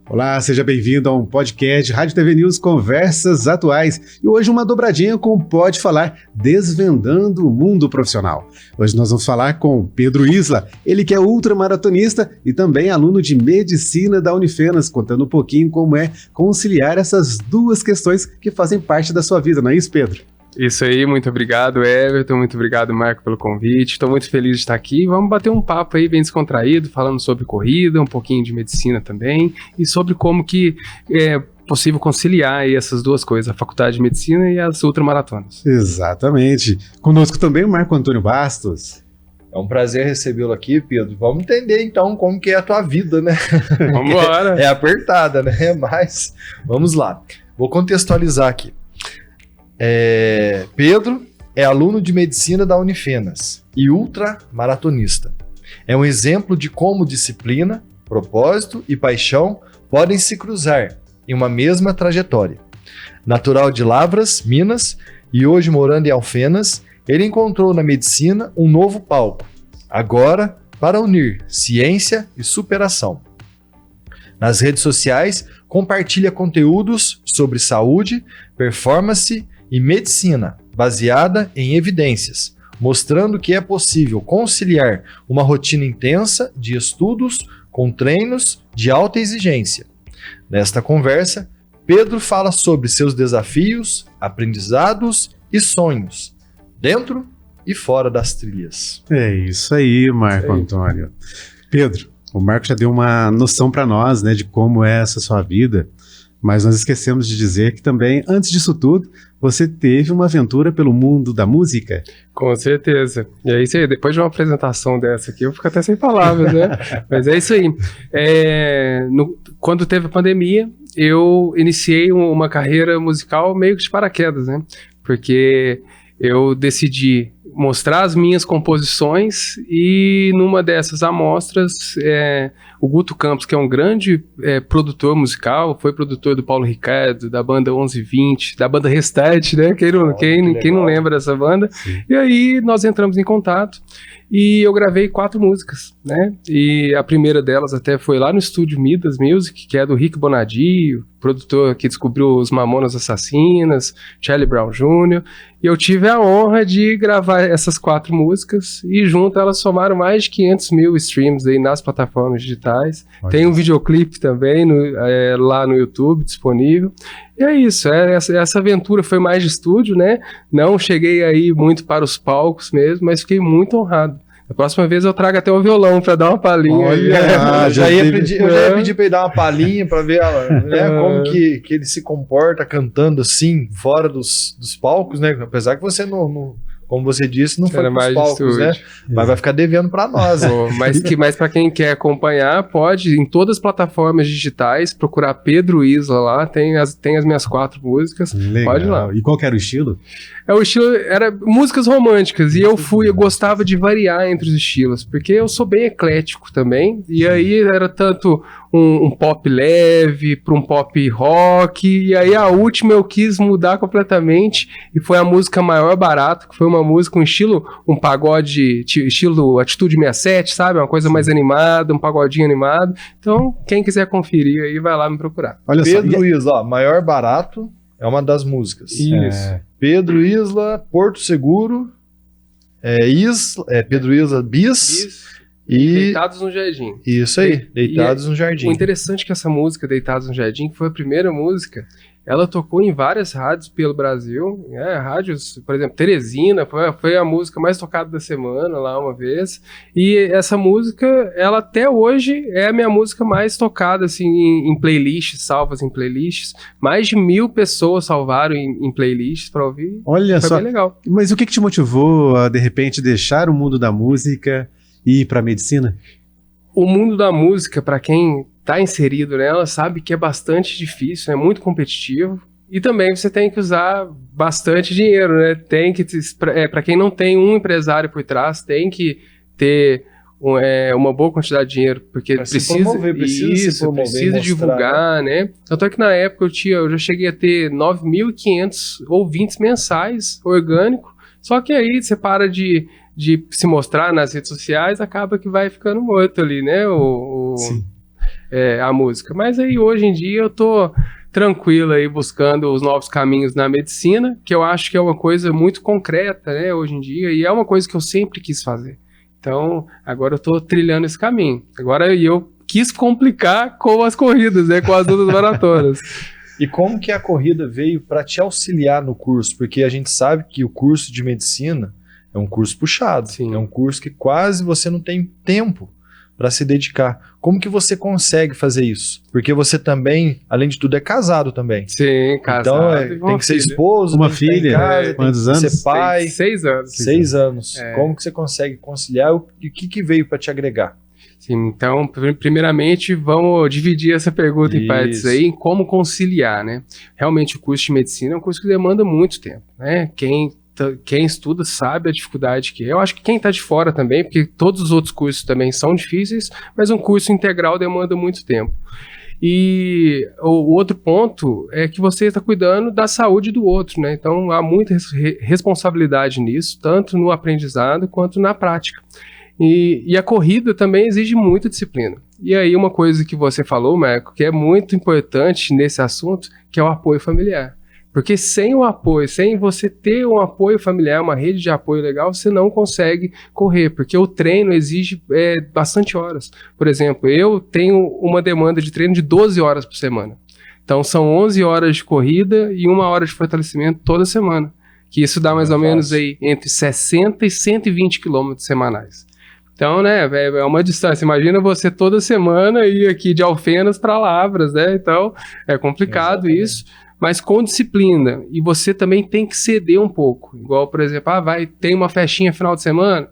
Olá, seja bem-vindo a um podcast Rádio TV News Conversas Atuais. E hoje uma dobradinha com Pode Falar, desvendando o mundo profissional. Hoje nós vamos falar com Pedro Isla, ele que é ultramaratonista e também aluno de Medicina da Unifenas, contando um pouquinho como é conciliar essas duas questões que fazem parte da sua vida, não é isso, Pedro? Isso aí, muito obrigado, Everton, muito obrigado, Marco, pelo convite. Estou muito feliz de estar aqui. Vamos bater um papo aí bem descontraído, falando sobre corrida, um pouquinho de medicina também, e sobre como que é possível conciliar aí essas duas coisas, a faculdade de medicina e as ultramaratonas. Exatamente. Conosco também o Marco Antônio Bastos. É um prazer recebê-lo aqui, Pedro. Vamos entender, então, como que é a tua vida, né? Vamos embora. É apertada, né? Mas vamos lá. Vou contextualizar aqui. Pedro é aluno de Medicina da Unifenas e ultramaratonista. É um exemplo de como disciplina, propósito e paixão podem se cruzar em uma mesma trajetória. Natural de Lavras, Minas, e hoje morando em Alfenas, ele encontrou na medicina um novo palco, agora para unir ciência e superação. Nas redes sociais, compartilha conteúdos sobre saúde, performance e medicina, baseada em evidências, mostrando que é possível conciliar uma rotina intensa de estudos com treinos de alta exigência. Nesta conversa, Pedro fala sobre seus desafios, aprendizados e sonhos, dentro e fora das trilhas. É isso aí, Marco Antônio. Pedro, o Marco já deu uma noção para nós, né, de como é essa sua vida, mas nós esquecemos de dizer que também, antes disso tudo, você teve uma aventura pelo mundo da música. Com certeza. E é isso aí, depois de uma apresentação dessa aqui, eu fico até sem palavras, né? Mas é isso aí. Quando teve a pandemia, eu iniciei uma carreira musical meio que de paraquedas, né? Porque eu decidi mostrar as minhas composições e numa dessas amostras, o Guto Campos, que é um grande produtor musical, foi produtor do Paulo Ricardo, da banda 1120, da banda Restart, né? Quem não lembra dessa banda? Sim. E aí nós entramos em contato e eu gravei 4 músicas, né? E a primeira delas até foi lá no estúdio Midas Music, que é do Rick Bonadio, produtor que descobriu os Mamonas Assassinas, Charlie Brown Jr., e eu tive a honra de gravar essas 4 músicas e junto elas somaram mais de 500 mil streams aí nas plataformas digitais. Olha. Tem um videoclipe também lá no YouTube disponível. E é isso, essa aventura foi mais de estúdio, né? Não cheguei aí muito para os palcos mesmo, mas fiquei muito honrado. Da próxima vez eu trago até o violão para dar uma palhinha. Eu já ia pedir para ele dar uma palhinha para ver como que ele se comporta cantando assim, fora dos palcos, né? Apesar que você não como você disse, não foi para os palcos, né? Mas vai ficar devendo para nós. Mas para quem quer acompanhar, pode, em todas as plataformas digitais, procurar Pedro Isla lá, tem as minhas 4 músicas. Legal. Pode ir lá. E qual que era o estilo? O estilo era músicas românticas, e eu gostava de variar entre os estilos, porque eu sou bem eclético também, e aí era tanto um pop leve para um pop rock, e aí a última eu quis mudar completamente, e foi a música Maior Barato, que foi uma música, um pagode, estilo Atitude 67, sabe? Uma coisa mais animada, um pagodinho animado. Então, quem quiser conferir aí, vai lá me procurar. Olha Pedro Isla, Maior Barato é uma das músicas. Isso. Pedro Isla, Porto Seguro, Pedro Isla Bis. E Deitados no Jardim. Isso aí, Deitados no Jardim. O interessante é que essa música, Deitados no Jardim, que foi a primeira música, ela tocou em várias rádios pelo Brasil, rádios, por exemplo, Teresina, foi a música mais tocada da semana lá uma vez, e essa música, ela até hoje é a minha música mais tocada, assim, em playlists, salvas em playlists, mais de 1000 pessoas salvaram em playlists para ouvir. Olha foi só, bem legal. Mas o que te motivou a, de repente, deixar o mundo da música e ir para a medicina? O mundo da música, para quem está inserido nela, sabe que é bastante difícil, é muito competitivo, e também você tem que usar bastante dinheiro, né? Para quem não tem um empresário por trás, tem que ter uma boa quantidade de dinheiro, porque precisa divulgar, né? Tanto é que na época eu já cheguei a ter 9.500 ouvintes mensais, orgânico, só que aí você para de se mostrar nas redes sociais, acaba que vai ficando morto ali, né? Sim. a música. Mas aí hoje em dia eu tô tranquilo aí buscando os novos caminhos na medicina, que eu acho que é uma coisa muito concreta, né, hoje em dia, e é uma coisa que eu sempre quis fazer. Então, agora eu tô trilhando esse caminho. Agora eu quis complicar com as corridas, né, com as outras maratonas. E como que a corrida veio para te auxiliar no curso? Porque a gente sabe que o curso de medicina é um curso puxado, Sim. é um curso que quase você não tem tempo para se dedicar. Como que você consegue fazer isso? Porque você também, além de tudo, é casado também. Sim, casado. Então tem que ser esposo, uma tem que estar em filha, casa, quantos tem que anos? ser pai. 6 anos. 6 anos. É. Como que você consegue conciliar e o que veio para te agregar? Sim, então, primeiramente, vamos dividir essa pergunta em partes Isso. aí, em como conciliar, né? Realmente, o curso de medicina é um curso que demanda muito tempo, né? Quem estuda sabe a dificuldade que é. Eu acho que quem está de fora também, porque todos os outros cursos também são difíceis, mas um curso integral demanda muito tempo. E o outro ponto é que você está cuidando da saúde do outro, né? Então, há muita responsabilidade nisso, tanto no aprendizado quanto na prática. E a corrida também exige muita disciplina. E aí uma coisa que você falou, Marco, que é muito importante nesse assunto, que é o apoio familiar. Porque sem o apoio, sem você ter um apoio familiar, uma rede de apoio legal, você não consegue correr, porque o treino exige bastante horas. Por exemplo, eu tenho uma demanda de treino de 12 horas por semana. Então são 11 horas de corrida e 1 hora de fortalecimento toda semana. Que isso dá mais ou menos aí entre 60 e 120 quilômetros semanais. Então, né, é uma distância. Imagina você toda semana ir aqui de Alfenas para Lavras, né? Então, é complicado. Exatamente. Isso, mas com disciplina. E você também tem que ceder um pouco. Igual, por exemplo, tem uma festinha final de semana?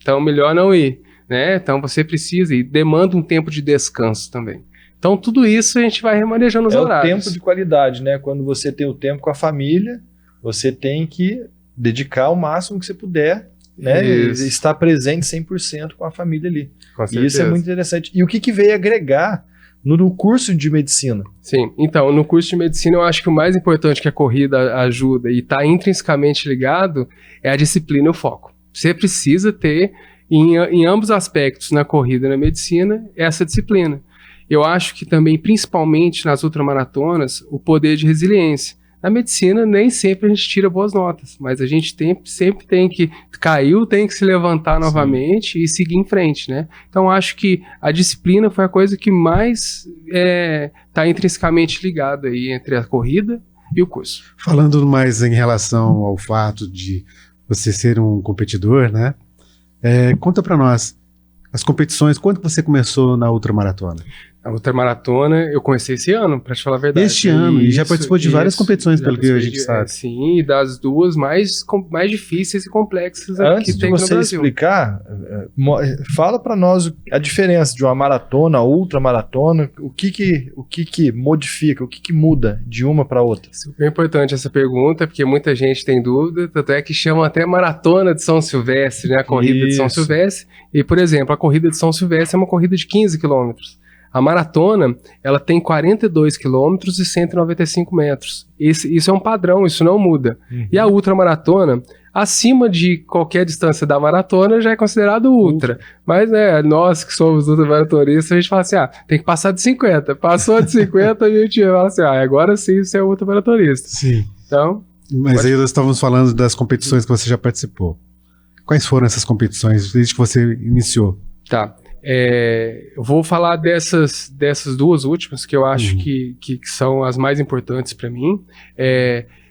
Então, melhor não ir, né? Então, você precisa e demanda um tempo de descanso também. Então, tudo isso a gente vai remanejando os horários. É o tempo de qualidade, né? Quando você tem o tempo com a família, você tem que dedicar o máximo que você puder, né? E estar presente 100% com a família ali. E isso é muito interessante. E o que veio agregar no curso de medicina? Sim, então, no curso de medicina eu acho que o mais importante que a corrida ajuda e está intrinsecamente ligado é a disciplina e o foco. Você precisa ter, em ambos aspectos, na corrida e na medicina, essa disciplina. Eu acho que também, principalmente nas ultramaratonas, o poder de resiliência. Na medicina, nem sempre a gente tira boas notas, mas a gente sempre tem que... Caiu, tem que se levantar novamente e seguir em frente, né? Então, acho que a disciplina foi a coisa que mais está intrinsecamente ligada aí entre a corrida e o curso. Falando mais em relação ao fato de você ser um competidor, né? Conta para nós, as competições, quando você começou na ultramaratona? A ultramaratona eu comecei esse ano, para te falar a verdade. Este ano, e já participou de várias competições, pelo que a gente sabe. Sim, e das duas mais difíceis e complexas que tem no Brasil. Antes de você explicar, fala para nós a diferença de uma maratona, ultramaratona, o que modifica, o que muda de uma para outra? Super importante essa pergunta, porque muita gente tem dúvida, tanto é que chamam até Maratona de São Silvestre, né? A corrida de São Silvestre. E, por exemplo, a corrida de São Silvestre é uma corrida de 15 quilômetros. A maratona, ela tem 42 quilômetros e 195 metros. Isso é um padrão, isso não muda. E a ultramaratona, acima de qualquer distância da maratona, já é considerado ultra. Mas, nós que somos ultramaratonistas, a gente fala assim, tem que passar de 50. Passou de 50, a gente fala assim, agora sim você é ultramaratonista. Sim. Então... Mas aí nós estávamos falando das competições que você já participou. Quais foram essas competições desde que você iniciou? Tá. Eu vou falar dessas duas últimas que eu acho que são as mais importantes para mim.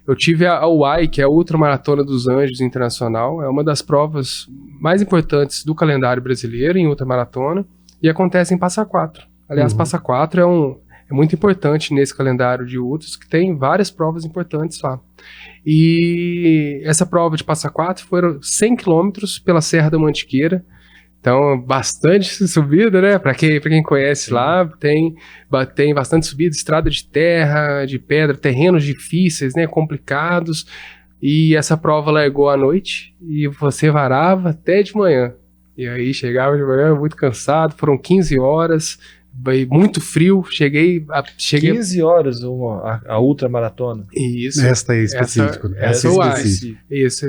Eu tive a UAI, que é a Ultramaratona dos Anjos Internacional, é uma das provas mais importantes do calendário brasileiro em ultramaratona e acontece em Passa Quatro. Aliás, Passa Quatro é muito importante nesse calendário de ultras, que tem várias provas importantes lá. E essa prova de Passa Quatro foram 100 quilômetros pela Serra da Mantiqueira. Então, bastante subida, né? Para quem conhece lá, tem bastante subida, estrada de terra, de pedra, terrenos difíceis, né? Complicados. E essa prova largou à noite e você varava até de manhã. E aí chegava de manhã muito cansado, foram 15 horas, muito frio, cheguei 15 horas a ultramaratona. Isso. Esta aí específica. Essa Isso.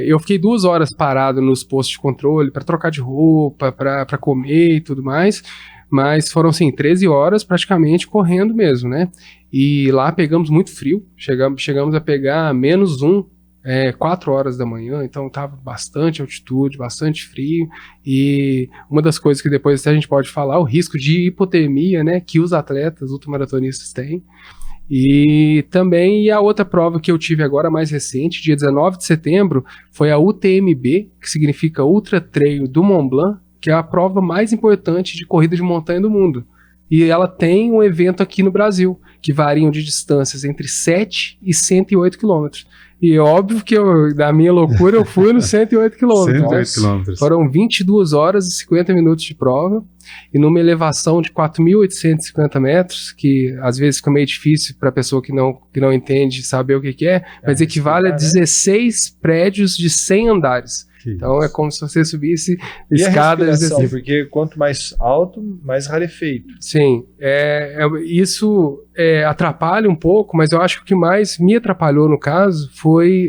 Eu fiquei 2 horas parado nos postos de controle para trocar de roupa, para comer e tudo mais. mas foram, assim, 13 horas praticamente correndo mesmo, né? E lá pegamos muito frio, chegamos a pegar -1, 4 horas da manhã, então estava bastante altitude, bastante frio, e uma das coisas que depois até a gente pode falar, o risco de hipotermia, né, que os atletas ultramaratonistas têm. E também a outra prova que eu tive agora mais recente, dia 19 de setembro, foi a UTMB, que significa Ultra Trail do Mont Blanc, que é a prova mais importante de corrida de montanha do mundo. E ela tem um evento aqui no Brasil, que variam de distâncias entre 7 e 108 quilômetros. E é óbvio que na minha loucura, eu fui nos 108 quilômetros. 108 quilômetros. Foram 22 horas e 50 minutos de prova, e numa elevação de 4.850 metros, que às vezes fica meio difícil para a pessoa que não entende saber o que é, mas equivale a 16 prédios de 100 andares. Então é como se você subisse escadas. Porque quanto mais alto, mais rarefeito. Sim, isso atrapalha um pouco, mas eu acho que o que mais me atrapalhou no caso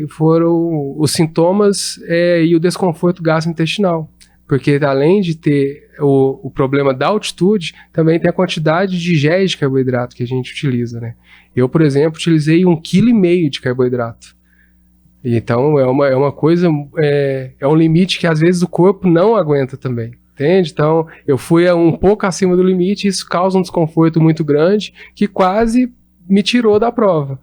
foram os sintomas e o desconforto gastrointestinal. Porque além de ter o problema da altitude, também tem a quantidade de géis de carboidrato que a gente utiliza, né? Eu, por exemplo, utilizei 1,5 kg de carboidrato. Então é uma coisa, é um limite que às vezes o corpo não aguenta também, entende? Então eu fui um pouco acima do limite, e isso causa um desconforto muito grande que quase me tirou da prova,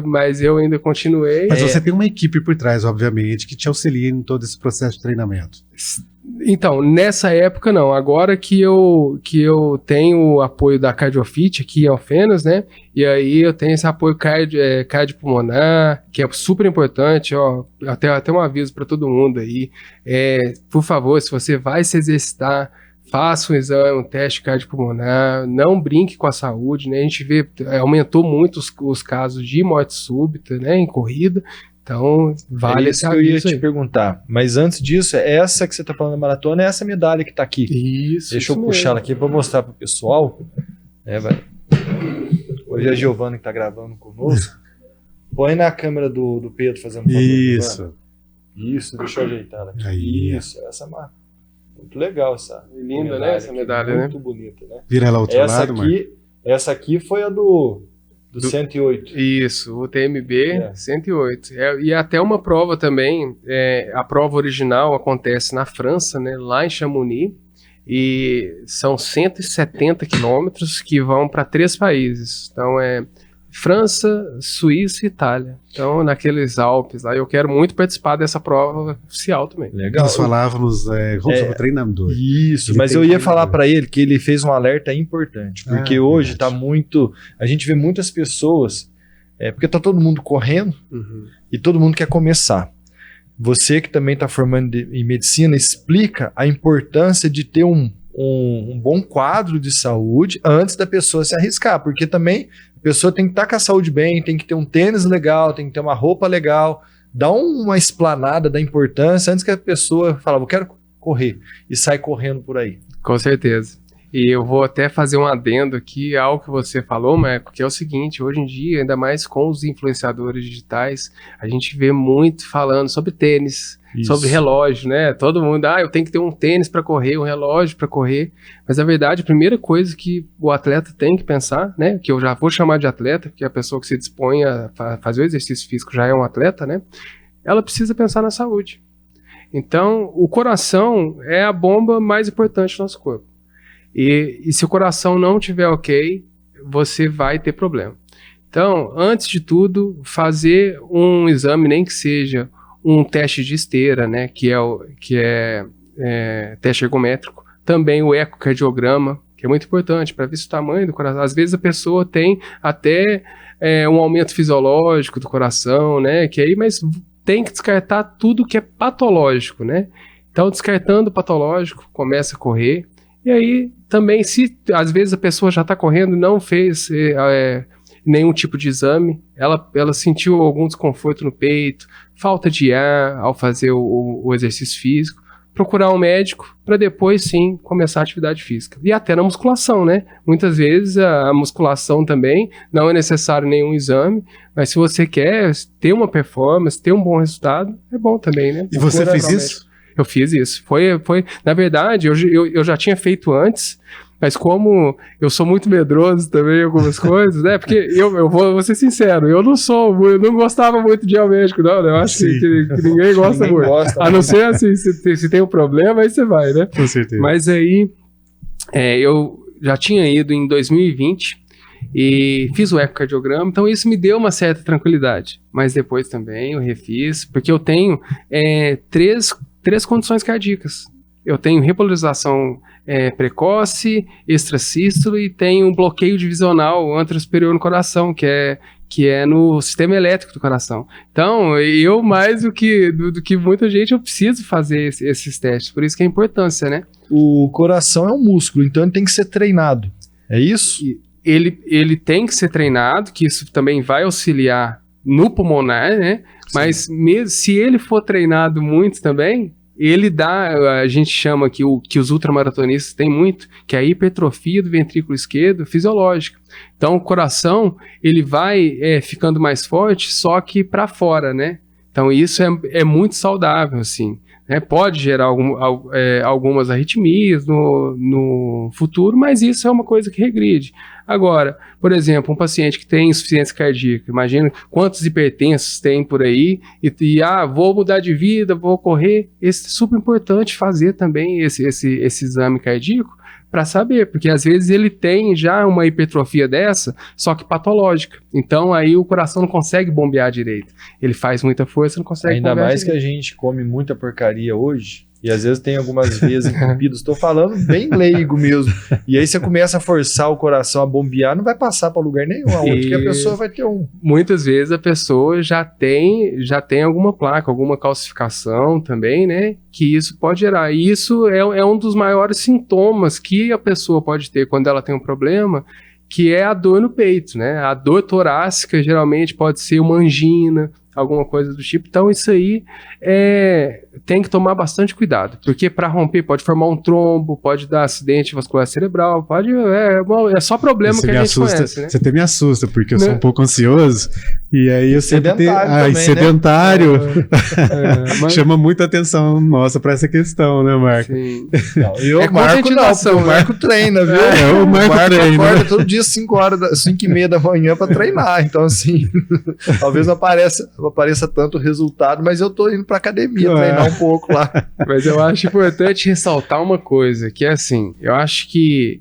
mas eu ainda continuei. Mas você tem uma equipe por trás, obviamente, que te auxilia em todo esse processo de treinamento. Então, nessa época não. Agora que eu tenho o apoio da CardioFit aqui em Alfenas, né? E aí eu tenho esse apoio cardiopulmonar, que é super importante, ó. Até um aviso para todo mundo aí. Por favor, se você vai se exercitar, faça um exame, um teste cardiopulmonar, não brinque com a saúde, né? A gente vê, aumentou muito os casos de morte súbita, né, em corrida. Então, vale esse aviso. Eu ia te perguntar, mas antes disso, essa que você está falando da maratona é essa medalha que está aqui. Isso. Deixa eu puxar ela aqui para mostrar para o pessoal. Hoje é a Giovana que está gravando conosco. Põe na câmera do Pedro fazendo favor. Isso, deixa eu ajeitar ela aqui. Aí. Isso, essa marca. Muito legal essa. Linda, medalha, né? Essa medalha, né? Muito bonita, né? Vira ela ao outro lado, mano. Essa aqui foi a do 108. Isso, o TMB 108. E até uma prova também, a prova original acontece na França, né, lá em Chamonix, e são 170 quilômetros que vão para 3 países. Então França, Suíça e Itália. Então, naqueles Alpes lá, eu quero muito participar dessa prova oficial também. Legal. Nós falávamos sobre o treinador. Isso, mas eu ia falar para ele que ele fez um alerta importante, porque hoje está muito... A gente vê muitas pessoas, porque está todo mundo correndo e todo mundo quer começar. Você que também está formando em medicina, explica a importância de ter um bom quadro de saúde antes da pessoa se arriscar, porque também a pessoa tem que estar com a saúde bem, tem que ter um tênis legal, tem que ter uma roupa legal, dá uma explanada da importância antes que a pessoa fala, eu quero correr, e sai correndo por aí. Com certeza. E eu vou até fazer um adendo aqui ao que você falou, Marco, que é o seguinte, hoje em dia, ainda mais com os influenciadores digitais, a gente vê muito falando sobre tênis, sobre relógio, né? Todo mundo, eu tenho que ter um tênis para correr, um relógio para correr. Mas, na verdade, a primeira coisa que o atleta tem que pensar, né? Que eu já vou chamar de atleta, porque a pessoa que se dispõe a fazer o exercício físico já é um atleta, né? Ela precisa pensar na saúde. Então, o coração é a bomba mais importante do nosso corpo. E se o coração não estiver ok, você vai ter problema. Então, antes de tudo, fazer um exame, nem que seja um teste de esteira, né, que é teste ergométrico, também o ecocardiograma, que é muito importante para ver se o tamanho do coração. Às vezes a pessoa tem até um aumento fisiológico do coração, né, mas tem que descartar tudo que é patológico, né. Então, descartando o patológico, começa a correr. E aí, também, se às vezes a pessoa já está correndo e não fez nenhum tipo de exame, ela sentiu algum desconforto no peito, falta de ar ao fazer o exercício físico, procurar um médico para depois, sim, começar a atividade física. E até na musculação, né? Muitas vezes a musculação também não é necessário nenhum exame, mas se você quer ter uma performance, ter um bom resultado, é bom também, né? E você fez isso? Eu fiz isso. Na verdade, eu já tinha feito antes, Mas como eu sou muito medroso também em algumas coisas, né? Porque eu vou ser sincero, eu não gostava muito de ir ao médico, não, né? Eu acho que ninguém gosta muito. A não ser assim, se tem um problema, aí você vai, né? Com certeza. Mas aí, eu já tinha ido em 2020 e fiz o ecocardiograma, então isso me deu uma certa tranquilidade. Mas depois também eu refiz, porque eu tenho três condições cardíacas. Eu tenho repolarização precoce, extrasístole e tenho um bloqueio divisional anterosuperior no coração, que é no sistema elétrico do coração. Então, eu mais do que muita gente, eu preciso fazer esses testes. Por isso que é a importância, né? O coração é um músculo, então ele tem que ser treinado. É isso? Ele tem que ser treinado, que isso também vai auxiliar no pulmonar, né? Sim. Mas mesmo se ele for treinado muito também, ele dá, a gente chama que os ultramaratonistas têm muito, que é a hipertrofia do ventrículo esquerdo fisiológica. Então o coração, ele vai ficando mais forte, só que para fora, né? Então isso é muito saudável, assim. Pode gerar algumas arritmias no futuro, mas isso é uma coisa que regride. Agora, por exemplo, um paciente que tem insuficiência cardíaca, imagina quantos hipertensos tem por aí, vou mudar de vida, vou correr. É super importante fazer também esse exame cardíaco para saber, porque às vezes ele tem já uma hipertrofia dessa, só que patológica. Então aí o coração não consegue bombear direito. Ele faz muita força, não consegue ainda bombear mais direito. Que a gente come muita porcaria hoje, e às vezes tem algumas veias entupidas. Estou falando bem leigo mesmo. E aí você começa a forçar o coração a bombear, não vai passar para lugar nenhum, aonde que a pessoa vai ter um. Muitas vezes a pessoa já tem alguma placa, alguma calcificação também, né? Que isso pode gerar. E isso é um dos maiores sintomas que a pessoa pode ter quando ela tem um problema, que é a dor no peito, né? A dor torácica geralmente pode ser uma angina, alguma coisa do tipo. Então isso aí tem que tomar bastante cuidado, porque para romper pode formar um trombo, pode dar acidente vascular cerebral, é só problema você que a gente conhece, né? Você até me assusta, porque eu sou um pouco ansioso, e aí eu sempre tenho... sedentário. Mas... Chama muita atenção nossa para essa questão, né, Marco? Sim. O Marco treina, viu? O Marco treina. Acorda todo dia 5h30 da manhã para treinar, então assim, talvez não apareça tanto resultado, mas eu tô indo pra academia treinar um pouco lá. Mas eu acho importante ressaltar uma coisa, que é assim, eu acho que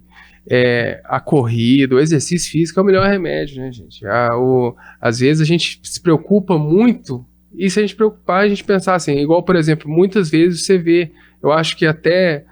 a corrida, o exercício físico é o melhor remédio, né, gente? Às vezes a gente se preocupa muito, e se a gente preocupar, a gente pensar assim, igual, por exemplo, muitas vezes você vê, eu acho que até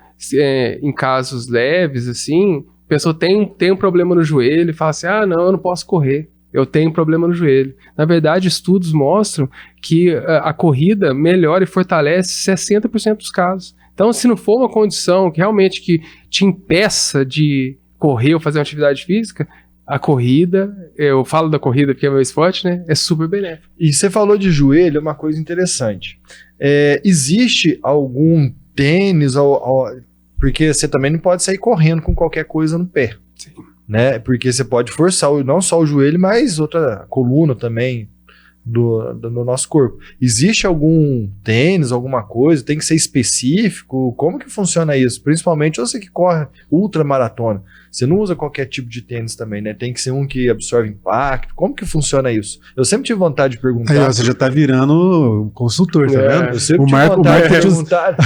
em casos leves, assim, a pessoa tem um problema no joelho e fala assim, não, eu não posso correr. Eu tenho problema no joelho. Na verdade, estudos mostram que a corrida melhora e fortalece 60% dos casos. Então, se não for uma condição que realmente te impeça de correr ou fazer uma atividade física, a corrida, eu falo da corrida porque é meu esporte, né? É super benéfico. E você falou de joelho, é uma coisa interessante. Existe algum tênis, porque você também não pode sair correndo com qualquer coisa no pé. Sim. Né? Porque você pode forçar não só o joelho, mas outra coluna também do nosso corpo. Existe algum tênis, alguma coisa? Tem que ser específico? Como que funciona isso? Principalmente você que corre ultramaratona. Você não usa qualquer tipo de tênis também, né? Tem que ser um que absorve impacto. Como que funciona isso? Eu sempre tive vontade de perguntar. Aí, você já tá virando consultor, tá vendo? Eu sempre tive vontade de perguntar.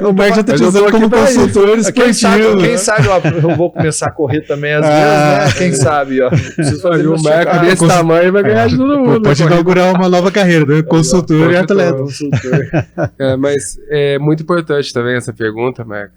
O Marco já tá te usando como consultor esportivo. Quem sabe eu vou começar a correr também às vezes, né? Quem sabe, ó. Preciso fazer o Marco desse tamanho vai ganhar de todo mundo. Pode inaugurar uma nova carreira, né? Consultor e atleta. Mas é muito importante também essa pergunta, Marco.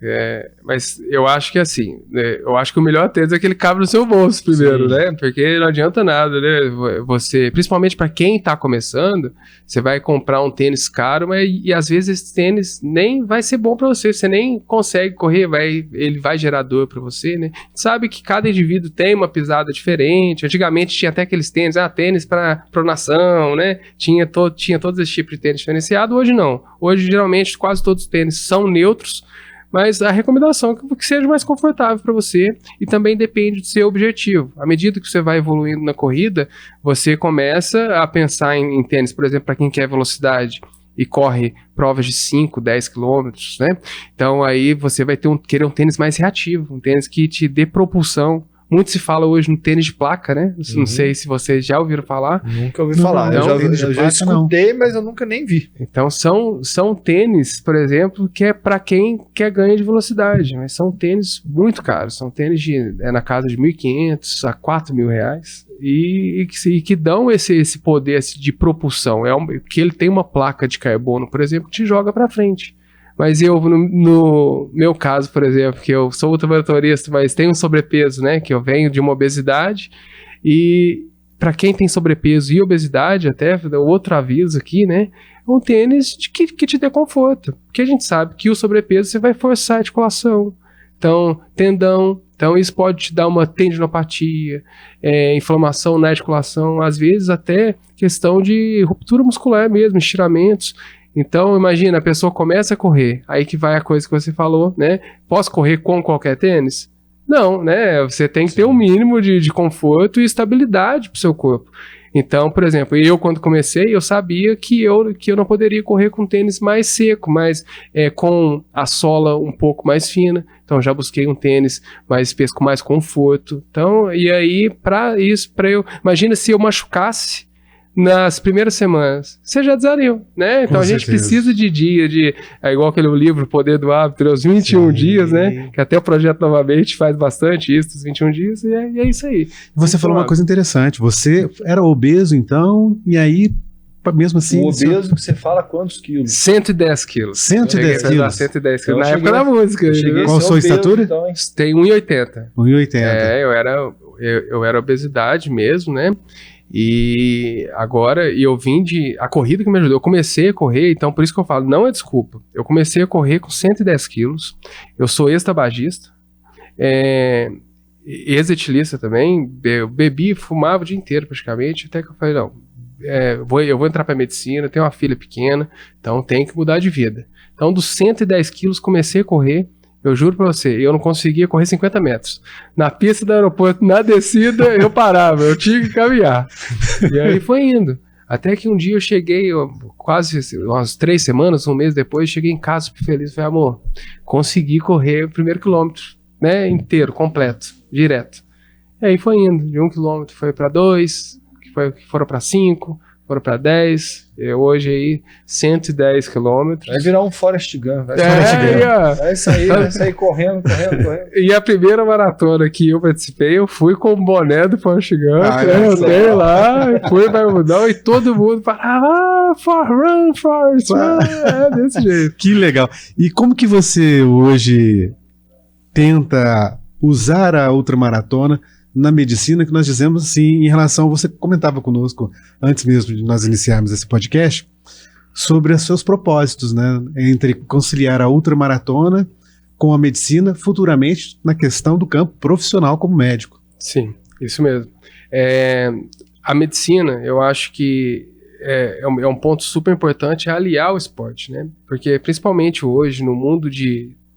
Mas eu acho que assim, eu acho que o melhor tênis é que ele cabe no seu bolso primeiro, né? Porque não adianta nada, né? Você, principalmente para quem tá começando, você vai comprar um tênis caro, e às vezes esse tênis nem vai ser bom para você nem consegue correr, ele vai gerar dor para você, né? Sabe que cada indivíduo tem uma pisada diferente. Antigamente tinha até aqueles tênis, tênis para pronação, né? Tinha todos esses tipos de tênis diferenciado. Hoje não. Hoje geralmente quase todos os tênis são neutros, mas a recomendação é que seja mais confortável para você, e também depende do seu objetivo. À medida que você vai evoluindo na corrida, você começa a pensar em tênis, por exemplo, para quem quer velocidade e corre provas de 5, 10 quilômetros, né? Então aí você vai querer um tênis mais reativo, um tênis que te dê propulsão. Muito se fala hoje no tênis de placa, né? Não sei se vocês já ouviram falar. Nunca ouvi falar. Não, Eu já escutei, mas eu nunca nem vi. Então são tênis, por exemplo, que é para quem quer ganho de velocidade, mas são tênis muito caros. São tênis na casa de R$1.500 a R$4.000 e que dão esse poder de propulsão. Que ele tem uma placa de carbono, por exemplo, que te joga para frente. Mas eu, no meu caso, por exemplo, que eu sou ultramaratonista, mas tenho um sobrepeso, né? Que eu venho de uma obesidade. E para quem tem sobrepeso e obesidade, até outro aviso aqui, né? É um tênis que te dê conforto. Porque a gente sabe que o sobrepeso você vai forçar a articulação. Então, tendão. Então, isso pode te dar uma tendinopatia, inflamação na articulação, às vezes até questão de ruptura muscular mesmo, estiramentos. Então, imagina, a pessoa começa a correr, aí que vai a coisa que você falou, né? Posso correr com qualquer tênis? Não, né? Você tem que ter um mínimo de conforto e estabilidade para o seu corpo. Então, por exemplo, eu quando comecei, eu sabia que eu não poderia correr com tênis mais seco, mas com a sola um pouco mais fina. Então, já busquei um tênis mais espesso, com mais conforto. Então, e aí, imagina se eu machucasse nas primeiras semanas, você já desanima, né? Então a gente precisa de dia, é igual aquele livro, O Poder do Hábito, os 21 dias, né? Que até o Projeto Novamente faz bastante isso, os 21 dias, e é isso aí. Você falou uma coisa interessante, você era obeso então, e aí, mesmo assim... O obeso que você fala quantos quilos? 110 quilos. 110 quilos? 110 quilos, na época da música. Qual a sua estatura? Então, tem 1,80. 1,80. Eu era obesidade mesmo, né? E agora, eu a corrida que me ajudou, eu comecei a correr, então por isso que eu falo, não é desculpa, eu comecei a correr com 110 quilos, eu sou ex-tabagista, ex-etilista também, eu bebi, fumava o dia inteiro praticamente, até que eu falei, não, eu vou entrar para medicina, tenho uma filha pequena, então tem que mudar de vida. Então dos 110 quilos comecei a correr. Eu juro pra você, eu não conseguia correr 50 metros. Na pista do aeroporto, na descida, eu parava, eu tinha que caminhar. E aí foi indo. Até que um dia eu cheguei, quase umas 3 semanas, um mês depois, cheguei em casa super feliz. Falei, amor, consegui correr o primeiro quilômetro, né, inteiro, completo, direto. E aí foi indo, de 1 quilômetro foi pra 2, que foram pra 5, foram pra 10, hoje aí 110 quilômetros. Vai virar um Forrest Gump. Vai sair correndo. E a primeira maratona que eu participei, eu fui com o boné do Forrest Gump, eu dei lá, fui para mudar e todo mundo parava, run, Forrest, desse jeito. Que legal. E como que você hoje tenta usar a ultramaratona na medicina, que nós dizemos assim, em relação, você comentava conosco, antes mesmo de nós iniciarmos esse podcast, sobre os seus propósitos, né, entre conciliar a ultramaratona com a medicina, futuramente, na questão do campo profissional como médico. Sim, isso mesmo. A medicina, eu acho que é um ponto super importante, aliar o esporte, né, porque principalmente hoje, no mundo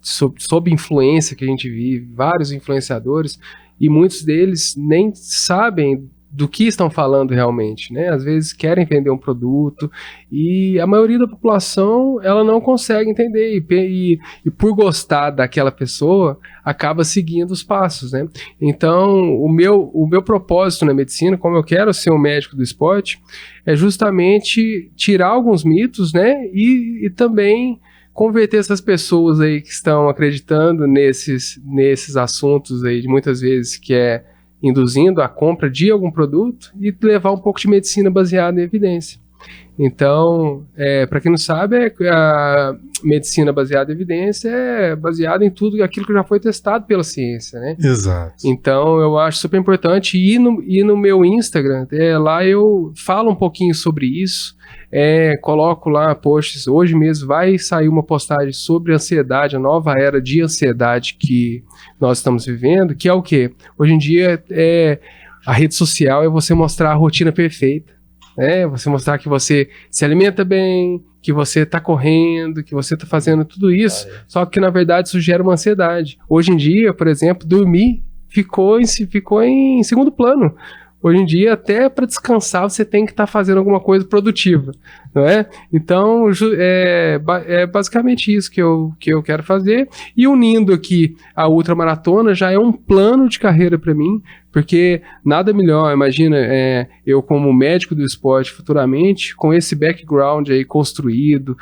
sob influência que a gente vive, vários influenciadores, e muitos deles nem sabem do que estão falando realmente, né? Às vezes querem vender um produto e a maioria da população ela não consegue entender e por gostar daquela pessoa acaba seguindo os passos, né? Então o meu propósito na medicina, como eu quero ser um médico do esporte, é justamente tirar alguns mitos, né? E também converter essas pessoas aí que estão acreditando nesses assuntos aí, de muitas vezes que é induzindo a compra de algum produto e levar um pouco de medicina baseada em evidência. Então, para quem não sabe, a medicina baseada em evidência é baseada em tudo aquilo que já foi testado pela ciência, né? Exato. Então, eu acho super importante. E no meu Instagram, lá eu falo um pouquinho sobre isso, coloco lá posts. Hoje mesmo vai sair uma postagem sobre ansiedade, a nova era de ansiedade que nós estamos vivendo, que é o quê? Hoje em dia, a rede social é você mostrar a rotina perfeita. Você mostrar que você se alimenta bem, que você está correndo, que você está fazendo tudo isso, só que na verdade isso gera uma ansiedade. Hoje em dia, por exemplo, dormir ficou em segundo plano. hoje em dia, até para descansar, você tem que estar fazendo alguma coisa produtiva, não é? Então, é basicamente isso que eu quero fazer. E unindo aqui a ultramaratona, já é um plano de carreira para mim, porque nada melhor, imagina, eu como médico do esporte futuramente, com esse background aí construído,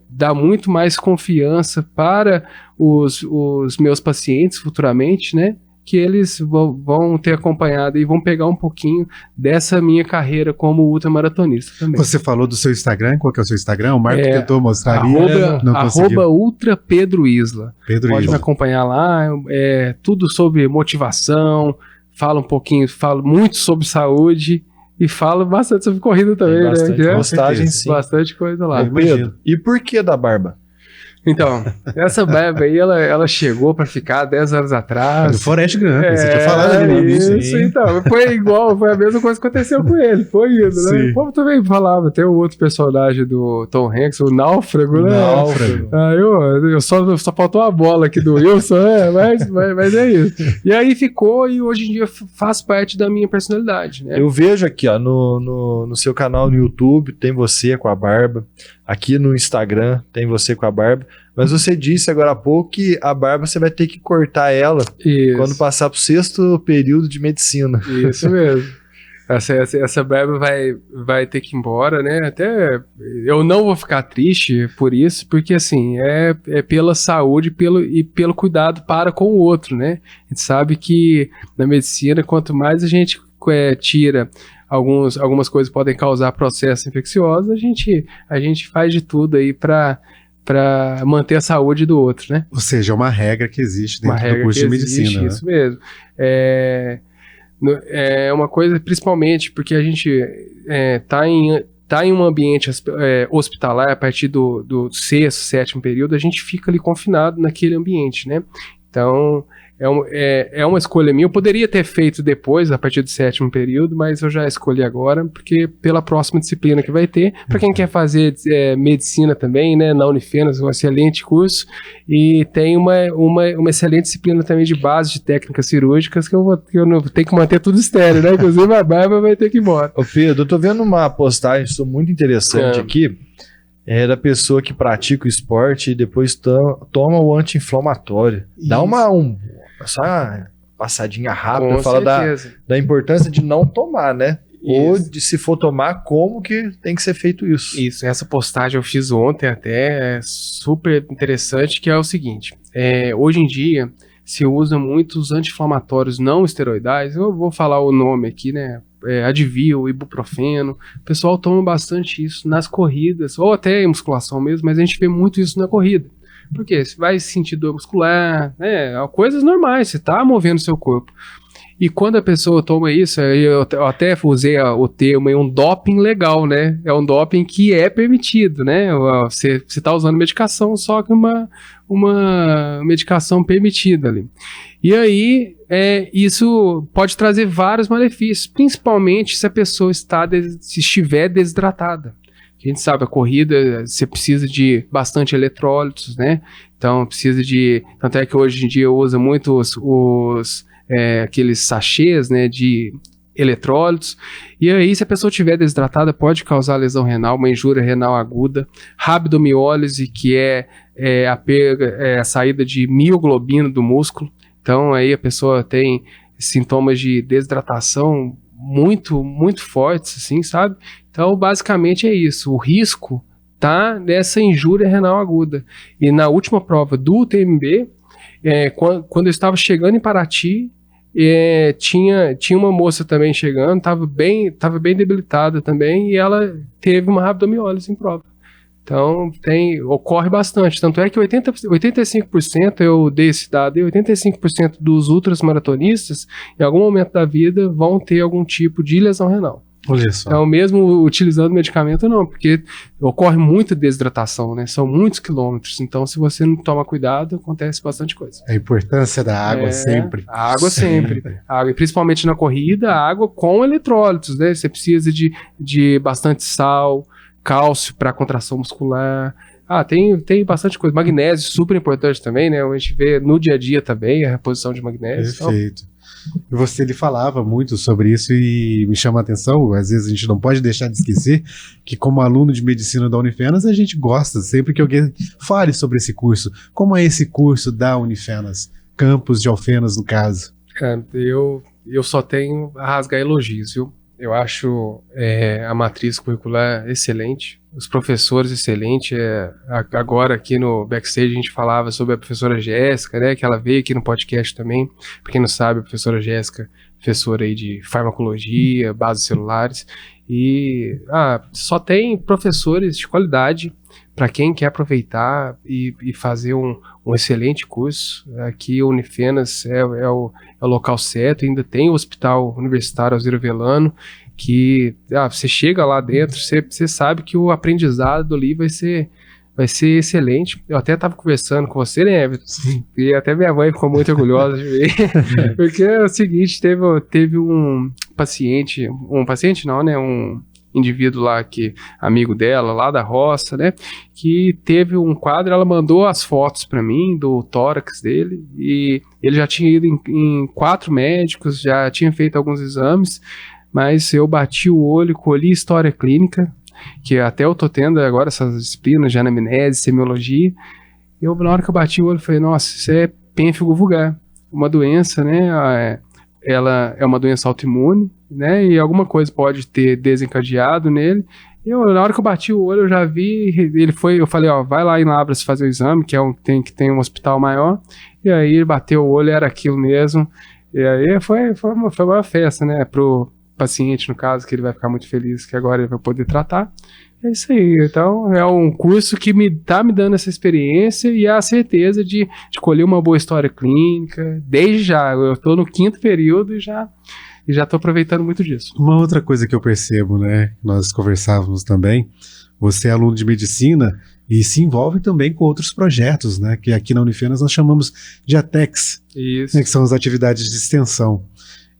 dá muito mais confiança para os meus pacientes futuramente, né? Que eles vão ter acompanhado e vão pegar um pouquinho dessa minha carreira como ultramaratonista também. Você falou do seu Instagram, qual que é o seu Instagram? O Marco tentou mostrar ali, não conseguiu. @ultra Pedro Isla. Pedro Pode Isla. me acompanhar lá, tudo sobre motivação, falo muito sobre saúde e falo bastante sobre corrida também, Tem bastante né? postagem, sim. Bastante coisa lá. Pedro, e por que da barba? Então, essa barba aí, ela chegou pra ficar 10 anos atrás. Do Forrest Gump, você tinha falado ali no início. Isso, então. Foi a mesma coisa que aconteceu com ele. Foi isso, né? Sim. O povo também falava, tem o outro personagem do Tom Hanks, o Náufrago, né? Náufrago. Eu só faltou a bola aqui do Wilson, né? Mas é isso. E aí ficou, e hoje em dia faz parte da minha personalidade, né? Eu vejo aqui, ó, no seu canal no YouTube, tem você com a barba. Aqui no Instagram tem você com a barba. Mas você disse agora há pouco que a barba você vai ter que cortar ela Isso. quando passar pro 6º período de medicina. Isso mesmo. Essa barba vai ter que ir embora, né? Até eu não vou ficar triste por isso, porque assim, é pela saúde e pelo cuidado para com o outro, né? A gente sabe que na medicina, quanto mais a gente tira algumas coisas que podem causar processos infecciosos, a gente faz de tudo aí para manter a saúde do outro, né? Ou seja, é uma regra que existe dentro do curso de medicina. Né? Isso mesmo. É uma coisa, principalmente porque a gente tá em um ambiente hospitalar, a partir do 6º, 7º período, a gente fica ali confinado naquele ambiente, né? Então, é uma escolha minha. Eu poderia ter feito depois, a partir do 7º período, mas eu já escolhi agora, porque pela próxima disciplina que vai ter, para quem quer fazer medicina também, né, na Unifenas, um excelente curso, e tem uma excelente disciplina também de base de técnicas cirúrgicas, que eu não tenho que manter tudo estéreo, né, inclusive a barba vai ter que ir embora. Ô Pedro, eu tô vendo uma postagem muito interessante aqui, da pessoa que pratica o esporte e depois toma o anti-inflamatório. Dá só uma passadinha rápida, fala da importância de não tomar, né? Isso. Ou de, se for tomar, como que tem que ser feito isso. Isso, essa postagem eu fiz ontem até, é super interessante, que é o seguinte, hoje em dia se usa muitos anti-inflamatórios não esteroidais, eu vou falar o nome aqui, né? Advil, ibuprofeno, o pessoal toma bastante isso nas corridas, ou até em musculação mesmo, mas a gente vê muito isso na corrida. Por quê? Você vai sentir dor muscular, coisas normais, você está movendo seu corpo. E quando a pessoa toma isso, eu até usei o termo, um doping legal, né? É um doping que é permitido, né? Você está usando medicação, só que uma medicação permitida ali. E aí, isso pode trazer vários malefícios, principalmente se a pessoa estiver desidratada. A gente sabe, a corrida, você precisa de bastante eletrólitos, né? Então, tanto é que hoje em dia usa muito aqueles sachês, né, de eletrólitos, e aí se a pessoa estiver desidratada pode causar lesão renal, uma injúria renal aguda, rabdomiólise, que é a saída de mioglobina do músculo, então aí a pessoa tem sintomas de desidratação muito, muito fortes, assim, sabe? Então basicamente é isso, o risco tá nessa injúria renal aguda, e na última prova do UTMB, quando eu estava chegando em Paraty, tinha uma moça também chegando, estava bem debilitada também, e ela teve uma rabdomiólise em prova. Então, ocorre bastante. Tanto é que 85%, eu dei esse dado, 85% dos ultramaratonistas, em algum momento da vida, vão ter algum tipo de lesão renal. Olha só. Então, mesmo utilizando medicamento, não, porque ocorre muita desidratação, né? São muitos quilômetros. Então, se você não toma cuidado, acontece bastante coisa. A importância da água sempre. A água sempre. A água, e principalmente na corrida, a água com eletrólitos, né? Você precisa de bastante sal, cálcio para contração muscular. Tem bastante coisa. Magnésio, super importante também, né? A gente vê no dia a dia também a reposição de magnésio. Perfeito. Então, E você, ele falava muito sobre isso e me chama a atenção, às vezes a gente não pode deixar de esquecer que como aluno de medicina da Unifenas, a gente gosta sempre que alguém fale sobre esse curso. Como é esse curso da Unifenas? Campus de Alfenas, no caso. Eu só tenho a rasgar elogios, viu? Eu acho a matriz curricular excelente, os professores excelentes. Agora aqui no backstage a gente falava sobre a professora Jéssica, né, que ela veio aqui no podcast também. Pra quem não sabe, a professora Jéssica, professora aí de farmacologia, bases celulares, e só tem professores de qualidade para quem quer aproveitar e fazer um excelente curso. Aqui o Unifenas é o local certo. Ainda tem o Hospital Universitário Alzira Velano, que você chega lá dentro, você sabe que o aprendizado ali vai ser excelente. Eu até estava conversando com você, né, Everton? Sim. E até minha mãe ficou muito orgulhosa de ver. Porque é o seguinte, teve um paciente não, né, um indivíduo lá, amigo dela, lá da roça, né, que teve um quadro. Ela mandou as fotos para mim do tórax dele, e ele já tinha ido em 4 médicos, já tinha feito alguns exames, mas eu bati o olho, colhi história clínica, que até eu tô tendo agora essas disciplinas de anamnese, semiologia. Na hora que eu bati o olho, falei, nossa, isso é pênfigo vulgar, uma doença, né, ela é uma doença autoimune, né, e alguma coisa pode ter desencadeado nele. Na hora que eu bati o olho, eu já vi, eu falei, vai lá em Lavras fazer o exame, que tem um hospital maior, e aí ele bateu o olho, era aquilo mesmo, e aí foi uma festa, né, pro paciente, no caso, que ele vai ficar muito feliz, que agora ele vai poder tratar. É isso aí. Então, é um curso que tá me dando essa experiência e a certeza de colher uma boa história clínica. Desde já, eu tô no 5º período e já tô aproveitando muito disso. Uma outra coisa que eu percebo, né, nós conversávamos também, você é aluno de medicina e se envolve também com outros projetos, né, que aqui na Unifenas nós chamamos de ATEX, Isso. né, que são as atividades de extensão.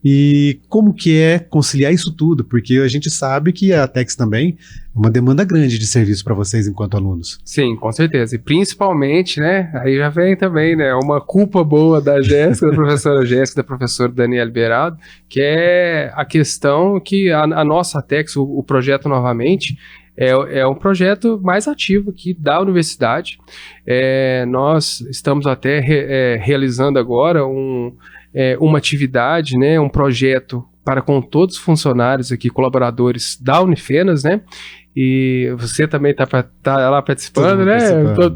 E como que é conciliar isso tudo? Porque a gente sabe que a ATEX também é uma demanda grande de serviço para vocês enquanto alunos. Sim, com certeza. E principalmente, né, aí já vem também, né, uma culpa boa da Jéssica, da professora Jéssica, da professora Daniela Beraldo, que é a questão que a nossa ATEX, o projeto novamente, é um projeto mais ativo aqui da universidade. Nós estamos até realizando agora uma atividade, né, um projeto para com todos os funcionários aqui, colaboradores da Unifenas, né, e você também tá lá participando, né,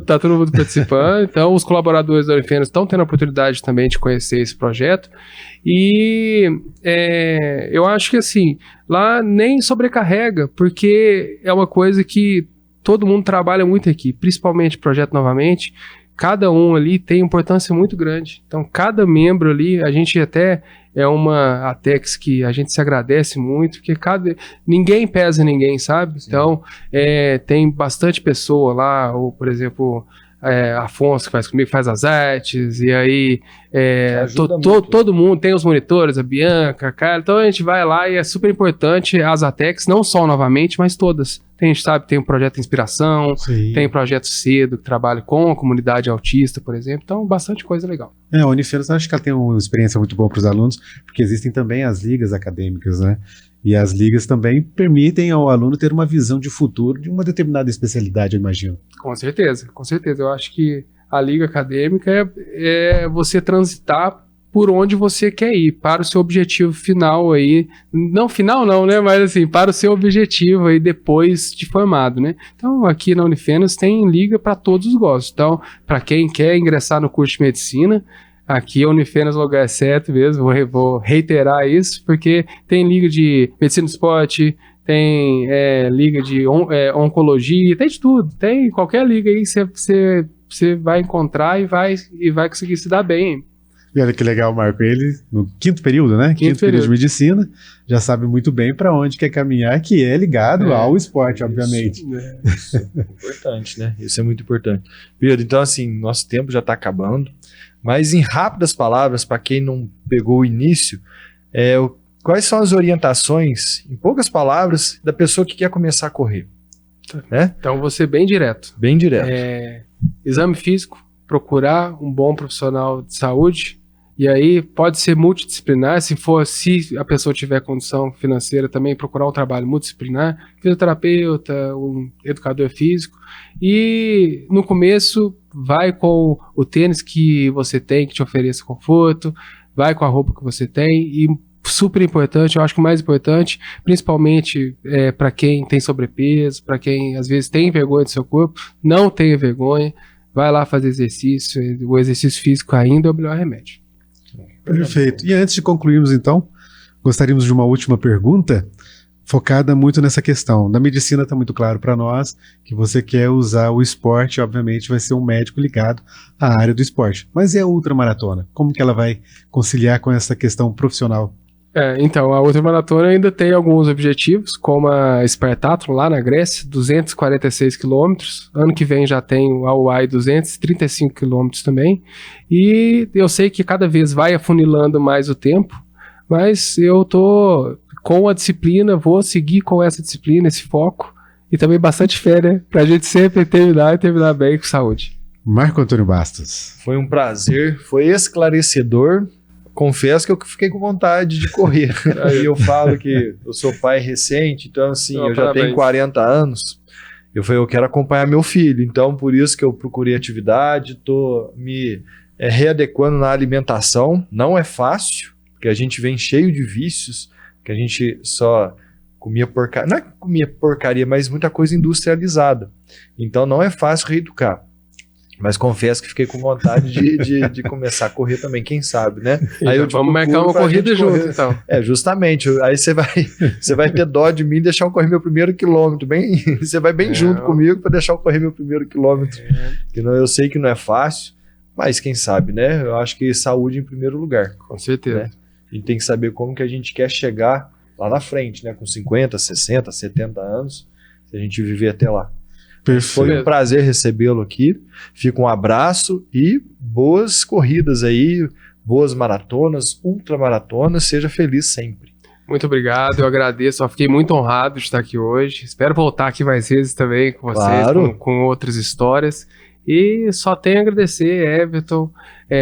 tá todo mundo participando. Então os colaboradores da Unifenas estão tendo a oportunidade também de conhecer esse projeto, e eu acho que assim, lá nem sobrecarrega, porque é uma coisa que todo mundo trabalha muito aqui, principalmente projeto novamente. Cada um ali tem importância muito grande. Então, cada membro ali, a gente até é uma ATEX que a gente se agradece muito, porque ninguém pesa ninguém, sabe? Sim. Então, tem bastante pessoa lá, ou, por exemplo, Afonso, que faz comigo, faz as artes, e aí todo mundo tem os monitores, a Bianca, a Carla. Então, a gente vai lá e é super importante as ATEX, não só novamente, mas todas. A gente sabe, tem o projeto Inspiração, sim, tem o projeto Cedo, que trabalha com a comunidade autista, por exemplo. Então, bastante coisa legal. A Unifenas, acho que ela tem uma experiência muito boa para os alunos, porque existem também as ligas acadêmicas, né? E as ligas também permitem ao aluno ter uma visão de futuro de uma determinada especialidade, eu imagino. Com certeza, com certeza. Eu acho que a liga acadêmica é você transitar por onde você quer ir, para o seu objetivo final aí, não final não, né, mas assim, para o seu objetivo aí depois de formado, né. Então, aqui na Unifenas tem liga para todos os gostos. Então, para quem quer ingressar no curso de medicina, aqui a Unifenas é o lugar certo mesmo, vou reiterar isso, porque tem liga de medicina do esporte, tem liga de oncologia, tem de tudo, tem qualquer liga aí que você vai encontrar e vai conseguir se dar bem. E olha que legal, Marco, ele no 5º período, né? 5º período de medicina, já sabe muito bem para onde quer caminhar, que é ligado ao esporte, obviamente. Isso é importante, né? Isso é muito importante. Pedro, então assim, nosso tempo já está acabando, mas em rápidas palavras, para quem não pegou o início, quais são as orientações, em poucas palavras, da pessoa que quer começar a correr? Né? Então, vou ser bem direto. Bem direto. Exame físico, procurar um bom profissional de saúde E aí pode ser multidisciplinar, se a pessoa tiver condição financeira também, procurar um trabalho multidisciplinar, fisioterapeuta, um educador físico. E no começo, vai com o tênis que você tem, que te ofereça conforto, vai com a roupa que você tem e super importante, eu acho que o mais importante, principalmente para quem tem sobrepeso, para quem às vezes tem vergonha do seu corpo, não tenha vergonha, vai lá fazer exercício, o exercício físico ainda é o melhor remédio. Perfeito. E antes de concluirmos, então, gostaríamos de uma última pergunta, focada muito nessa questão. Na medicina está muito claro para nós que você quer usar o esporte, obviamente vai ser um médico ligado à área do esporte. Mas e a ultramaratona? Como que ela vai conciliar com essa questão profissional? Então, a ultramaratona ainda tem alguns objetivos, como a Spartathlon lá na Grécia, 246 quilômetros. Ano que vem já tem a UAI 235 quilômetros também. E eu sei que cada vez vai afunilando mais o tempo, mas eu tô com a disciplina, vou seguir com essa disciplina, esse foco, e também bastante fé, né? Pra gente sempre terminar e terminar bem com saúde. Marco Antônio Bastos. Foi um prazer, foi esclarecedor. Confesso que eu fiquei com vontade de correr. Aí eu falo que eu sou pai recente, então assim, eu já tenho 40 anos. Eu falei, eu quero acompanhar meu filho, então por isso que eu procurei atividade, tô me readequando na alimentação. Não é fácil, porque a gente vem cheio de vícios, que a gente só comia porcaria, não é que comia porcaria, mas muita coisa industrializada. Então não é fácil reeducar. Mas confesso que fiquei com vontade de começar a correr também, quem sabe, né? Aí vamos marcar uma corrida junto, então. Justamente. Aí você vai ter dó de mim e deixar eu correr meu primeiro quilômetro. Você vai bem junto comigo para deixar eu correr meu primeiro quilômetro. Que eu sei que não é fácil, mas quem sabe, né? Eu acho que saúde em primeiro lugar. Com certeza. Né? A gente tem que saber como que a gente quer chegar lá na frente, né? Com 50, 60, 70 anos, se a gente viver até lá. Perfeito. Foi um prazer recebê-lo aqui. Fica um abraço e boas corridas aí, boas maratonas, ultramaratonas. Seja feliz sempre. Muito obrigado, eu agradeço. Eu fiquei muito honrado de estar aqui hoje. Espero voltar aqui mais vezes também com vocês, claro. com outras histórias. E só tenho a agradecer, Everton,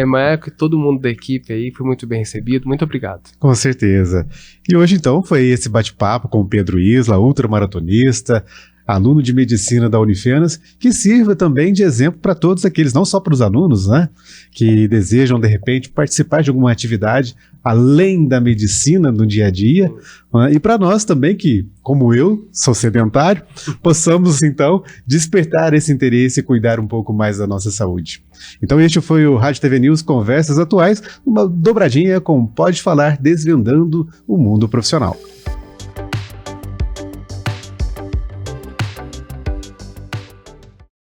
Marco e todo mundo da equipe aí. Fui muito bem recebido. Muito obrigado. Com certeza. E hoje, então, foi esse bate-papo com o Pedro Isla, ultramaratonista, aluno de medicina da Unifenas, que sirva também de exemplo para todos aqueles, não só para os alunos, né, que desejam, de repente, participar de alguma atividade além da medicina no dia a dia, né, e para nós também, que, como eu, sou sedentário, possamos, então, despertar esse interesse e cuidar um pouco mais da nossa saúde. Então este foi o Rádio TV News Conversas Atuais, uma dobradinha com Pode Falar, desvendando o mundo profissional.